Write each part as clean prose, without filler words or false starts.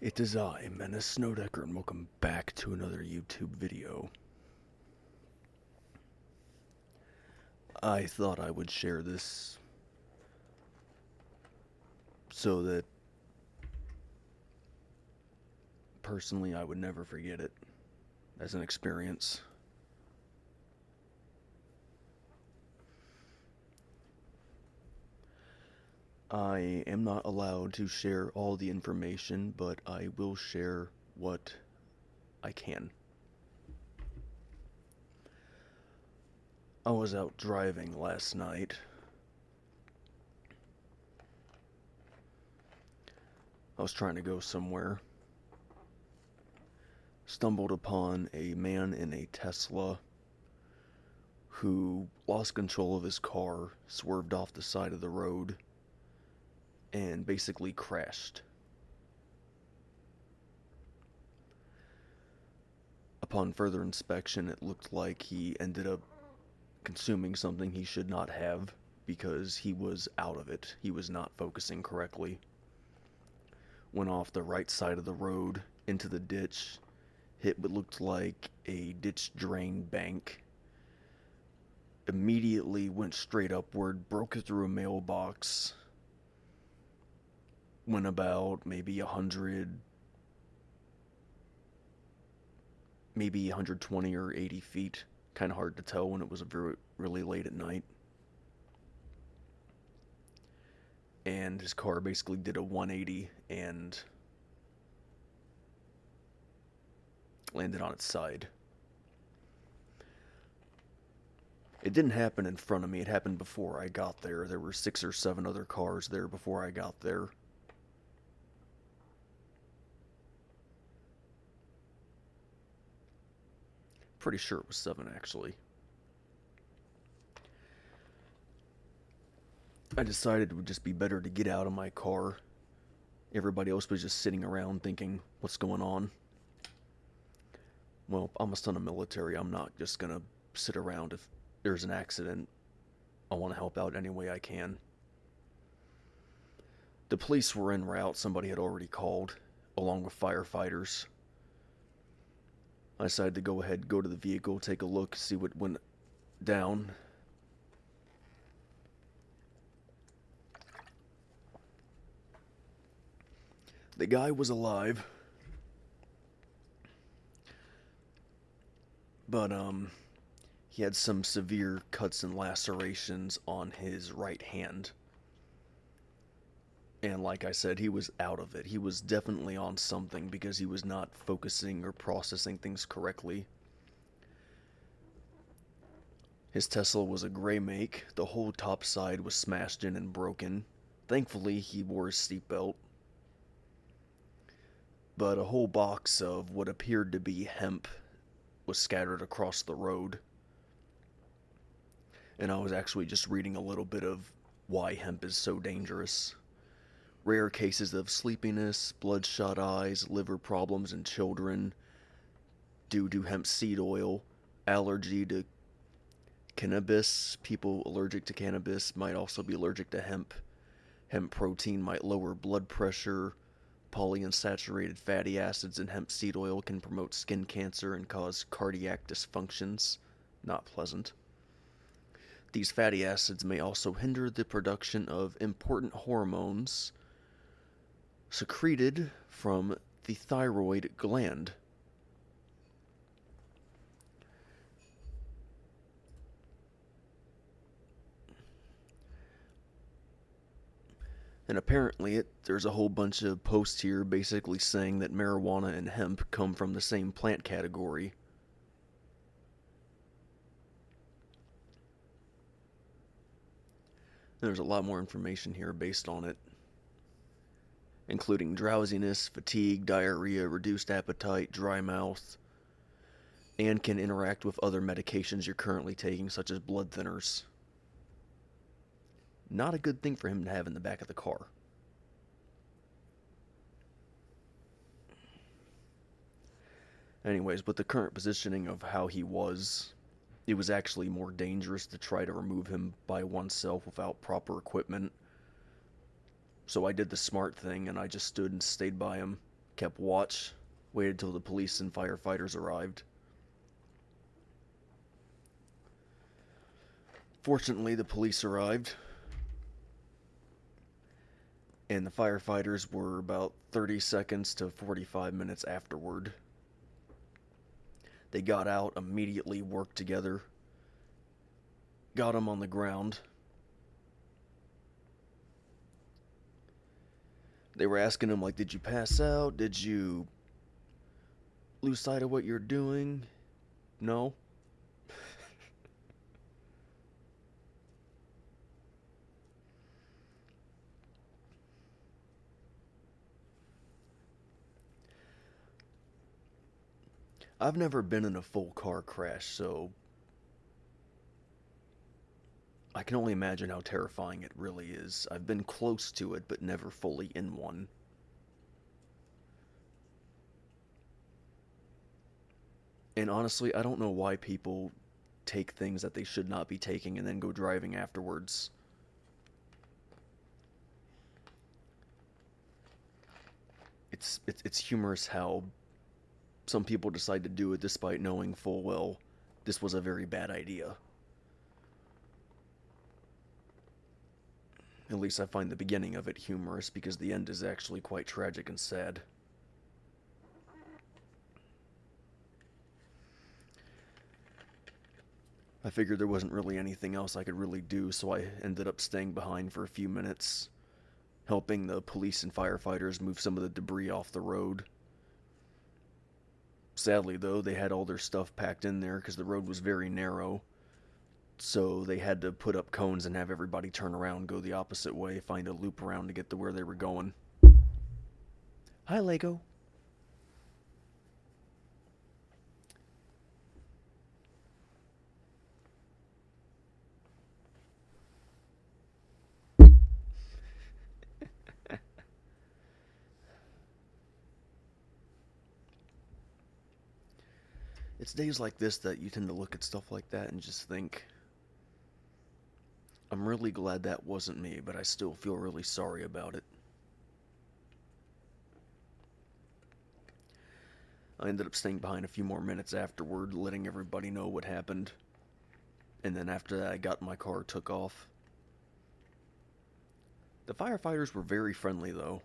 It is I, Menace Snowdecker, and welcome back to another YouTube video. I thought I would share this so that personally I would never forget it as an experience. I am not allowed to share all the information, but I will share what I can. I was out driving last night. I was trying to go somewhere. Stumbled upon a man in a Tesla who lost control of his car, swerved off the side of the road, and basically crashed. Upon further inspection, it looked like he ended up consuming something he should not have because he was out of it. He was not focusing correctly. Went off the right side of the road into the ditch, hit what looked like a ditch drain bank. Immediately went straight upward, broke through a mailbox, went about maybe 120 or 80 feet. Kind of hard to tell when it was really late at night. And his car basically did a 180 and landed on its side. It didn't happen in front of me, it happened before I got there. There were 6 or 7 other cars there before I got there. Pretty sure it was 7 actually. I decided it would just be better to get out of my car. Everybody else was just sitting around thinking, what's going on? Well, I'm a son of military. I'm not just gonna sit around if there's an accident. I want to help out any way I can. The police were en route. Somebody had already called, along with firefighters. I decided to go ahead, go to the vehicle, take a look, see what went down. The guy was alive, but he had some severe cuts and lacerations on his right hand. And like I said, he was out of it. He was definitely on something because he was not focusing or processing things correctly. His Tesla was a gray make. The whole top side was smashed in and broken. Thankfully, he wore his seatbelt. But a whole box of what appeared to be hemp was scattered across the road. And I was actually just reading a little bit of why hemp is so dangerous. Rare cases of sleepiness, bloodshot eyes, liver problems in children due to hemp seed oil, allergy to cannabis. People allergic to cannabis might also be allergic to hemp. Hemp protein might lower blood pressure. Polyunsaturated fatty acids in hemp seed oil can promote skin cancer and cause cardiac dysfunctions. Not pleasant. These fatty acids may also hinder the production of important hormones secreted from the thyroid gland. And apparently there's a whole bunch of posts here basically saying that marijuana and hemp come from the same plant category. There's a lot more information here based on it, including drowsiness, fatigue, diarrhea, reduced appetite, dry mouth, and can interact with other medications you're currently taking, such as blood thinners. Not a good thing for him to have in the back of the car. Anyways, with the current positioning of how he was, it was actually more dangerous to try to remove him by oneself without proper equipment. So I did the smart thing and I just stood and stayed by him. kept watch, waited till the police and firefighters arrived. Fortunately, the police arrived, and the firefighters were about 30 seconds to 45 minutes afterward. They got out, immediately worked together, got him on the ground. They were asking him, like, did you pass out? Did you lose sight of what you're doing? No? I've never been in a full car crash, so I can only imagine how terrifying it really is. I've been close to it, but never fully in one. And honestly, I don't know why people take things that they should not be taking and then go driving afterwards. It's humorous how some people decide to do it despite knowing full well this was a very bad idea. At least I find the beginning of it humorous because the end is actually quite tragic and sad. I figured there wasn't really anything else I could really do, so I ended up staying behind for a few minutes, helping the police and firefighters move some of the debris off the road. Sadly, though, they had all their stuff packed in there because the road was very narrow, so they had to put up cones and have everybody turn around, go the opposite way, find a loop around to get to where they were going. Hi, Lego. It's days like this that you tend to look at stuff like that and just think, I'm really glad that wasn't me, but I still feel really sorry about it. I ended up staying behind a few more minutes afterward, letting everybody know what happened. And then after that, I got in my car, took off. The firefighters were very friendly, though.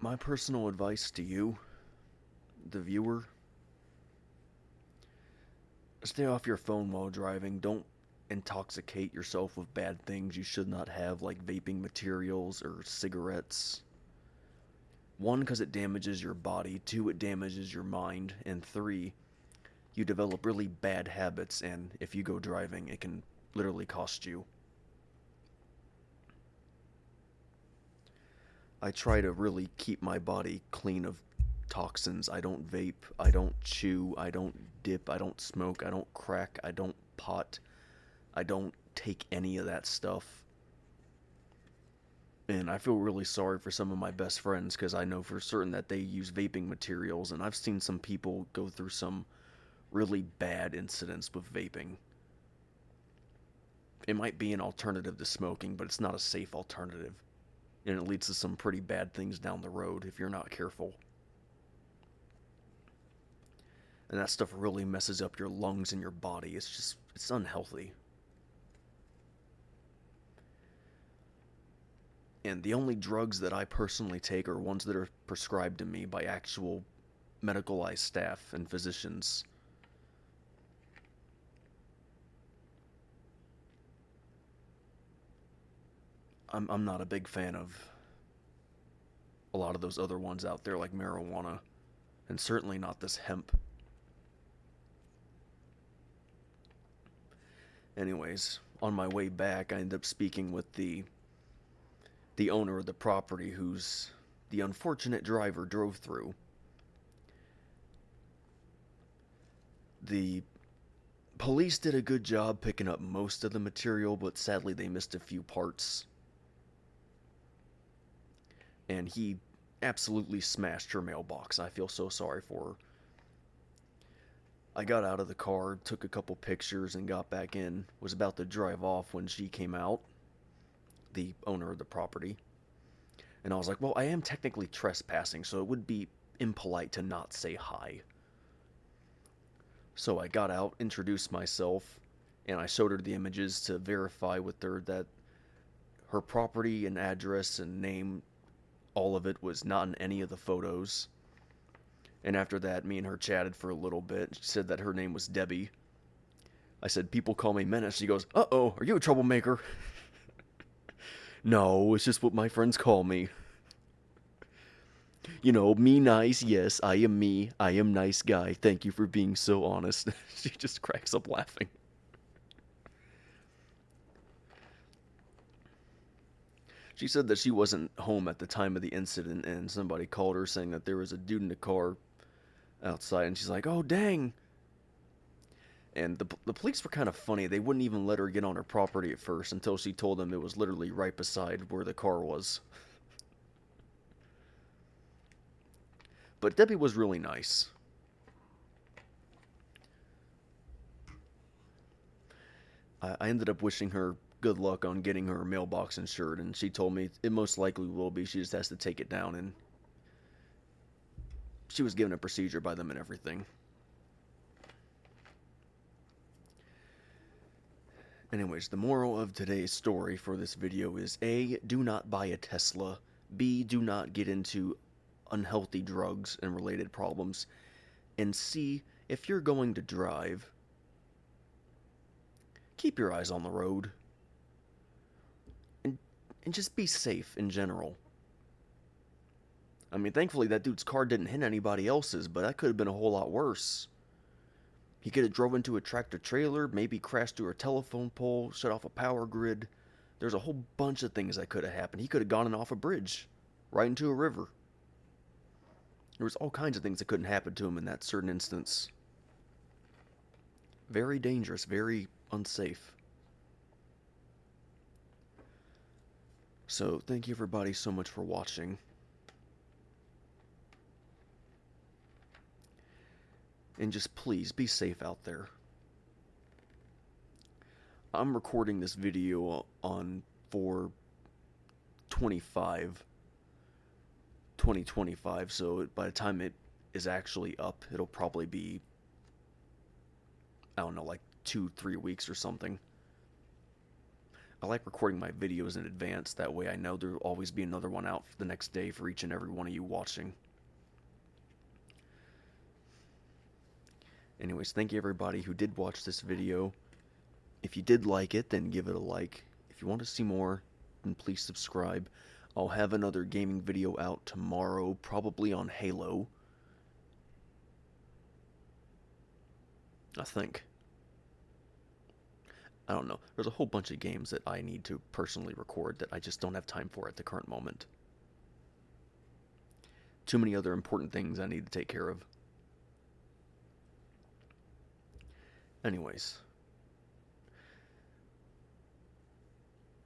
My personal advice to you, the viewer, stay off your phone while driving. Don't intoxicate yourself with bad things you should not have, like vaping materials or cigarettes. One, because it damages your body. Two, it damages your mind. And three, you develop really bad habits, and if you go driving, it can literally cost you. I try to really keep my body clean of toxins. I don't vape, I don't chew, I don't dip, I don't smoke, I don't crack, I don't pot, I don't take any of that stuff. And I feel really sorry for some of my best friends because I know for certain that they use vaping materials, and I've seen some people go through some really bad incidents with vaping. It might be an alternative to smoking, but it's not a safe alternative. And it leads to some pretty bad things down the road if you're not careful. And that stuff really messes up your lungs and your body. It's unhealthy. And the only drugs that I personally take are ones that are prescribed to me by actual medicalized staff and physicians. I'm not a big fan of a lot of those other ones out there like marijuana, and certainly not this hemp. Anyways, on my way back, I ended up speaking with the owner of the property who's the unfortunate driver drove through. The police did a good job picking up most of the material, but sadly they missed a few parts. And he absolutely smashed her mailbox. I feel so sorry for her. I got out of the car, took a couple pictures, and got back in. Was about to drive off when she came out, the owner of the property. And I was like, well, I am technically trespassing, so it would be impolite to not say hi. So I got out, introduced myself, and I showed her the images to verify with her that her property and address and name, all of it was not in any of the photos. And after that, me and her chatted for a little bit. She said that her name was Debbie. I said, people call me Menace. She goes, uh-oh, are you a troublemaker? No, it's just what my friends call me. You know, me nice, yes, I am me. I am nice guy. Thank you for being so honest. She just cracks up laughing. She said that she wasn't home at the time of the incident, and somebody called her saying that there was a dude in the car outside, and she's like, oh, dang. And the police were kind of funny. They wouldn't even let her get on her property at first until she told them it was literally right beside where the car was. But Debbie was really nice. I ended up wishing her good luck on getting her mailbox insured, and she told me it most likely will be. She just has to take it down, and she was given a procedure by them and everything. Anyways, the moral of today's story for this video is A, do not buy a Tesla. B, do not get into unhealthy drugs and related problems. And C, if you're going to drive, keep your eyes on the road. And just be safe in general. I mean, thankfully that dude's car didn't hit anybody else's, but that could have been a whole lot worse. He could have drove into a tractor trailer, maybe crashed through a telephone pole, shut off a power grid. There's a whole bunch of things that could have happened. He could have gone off a bridge, right into a river. There was all kinds of things that couldn't happen to him in that certain instance. Very dangerous, very unsafe. So, thank you everybody so much for watching. And just please be safe out there. I'm recording this video on 4/25/2025, so by the time it is actually up, it'll probably be, I don't know, like 2-3 weeks or something. I like recording my videos in advance, that way I know there'll always be another one out the next day for each and every one of you watching. Anyways, thank you everybody who did watch this video. If you did like it, then give it a like. If you want to see more, then please subscribe. I'll have another gaming video out tomorrow, probably on Halo. I think. I don't know. There's a whole bunch of games that I need to personally record that I just don't have time for at the current moment. Too many other important things I need to take care of. Anyways.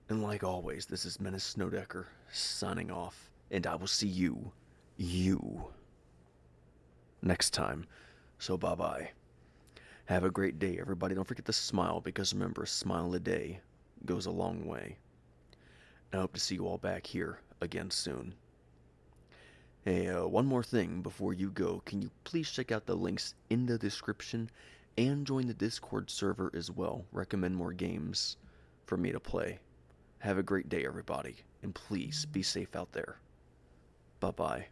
And like always, this is Menace Snowdecker, signing off, and I will see you, next time. So bye-bye. Have a great day, everybody. Don't forget to smile, because remember, a smile a day goes a long way. And I hope to see you all back here again soon. Hey, one more thing before you go. Can you please check out the links in the description and join the Discord server as well? Recommend more games for me to play. Have a great day, everybody, and please be safe out there. Bye-bye.